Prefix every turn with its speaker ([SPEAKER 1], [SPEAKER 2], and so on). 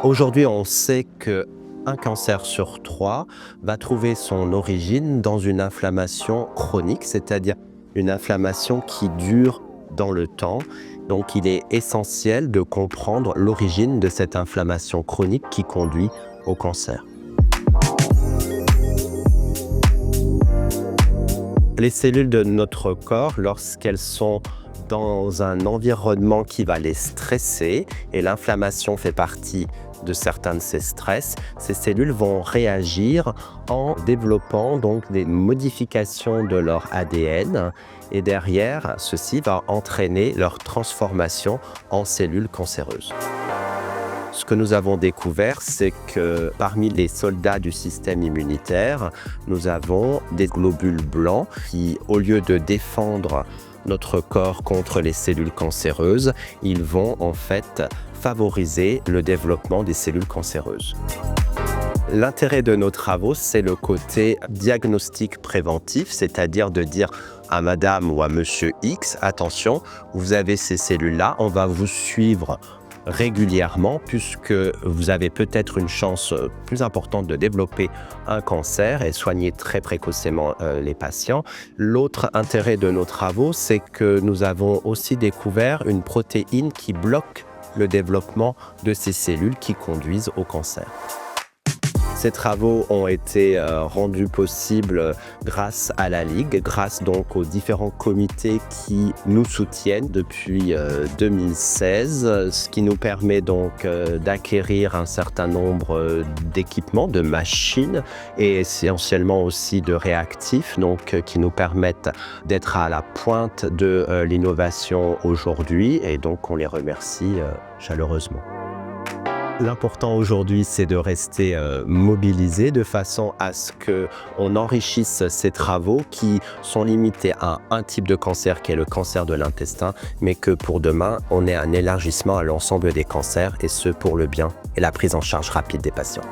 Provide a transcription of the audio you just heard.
[SPEAKER 1] Aujourd'hui, on sait qu'un cancer sur 3 va trouver son origine dans une inflammation chronique, c'est-à-dire une inflammation qui dure dans le temps. Donc, il est essentiel de comprendre l'origine de cette inflammation chronique qui conduit au cancer. Les cellules de notre corps, lorsqu'elles sont dans un environnement qui va les stresser, et l'inflammation fait partie de certains de ces stress, ces cellules vont réagir en développant donc des modifications de leur ADN, et derrière, ceci va entraîner leur transformation en cellules cancéreuses. Ce que nous avons découvert, c'est que parmi les soldats du système immunitaire, nous avons des globules blancs qui, au lieu de défendre notre corps contre les cellules cancéreuses, ils vont en fait favoriser le développement des cellules cancéreuses. L'intérêt de nos travaux, c'est le côté diagnostic préventif, c'est-à-dire de dire à madame ou à monsieur X, attention, vous avez ces cellules-là, on va vous suivre régulièrement puisque vous avez peut-être une chance plus importante de développer un cancer et soigner très précocement les patients. L'autre intérêt de nos travaux, c'est que nous avons aussi découvert une protéine qui bloque le développement de ces cellules qui conduisent au cancer. Ces travaux ont été rendus possibles grâce à la Ligue, grâce donc aux différents comités qui nous soutiennent depuis 2016, ce qui nous permet donc d'acquérir un certain nombre d'équipements, de machines et essentiellement aussi de réactifs, donc qui nous permettent d'être à la pointe de l'innovation aujourd'hui, et donc on les remercie chaleureusement. L'important aujourd'hui, c'est de rester mobilisé de façon à ce qu'on enrichisse ces travaux qui sont limités à un type de cancer qui est le cancer de l'intestin, mais que pour demain, on ait un élargissement à l'ensemble des cancers, et ce pour le bien et la prise en charge rapide des patients.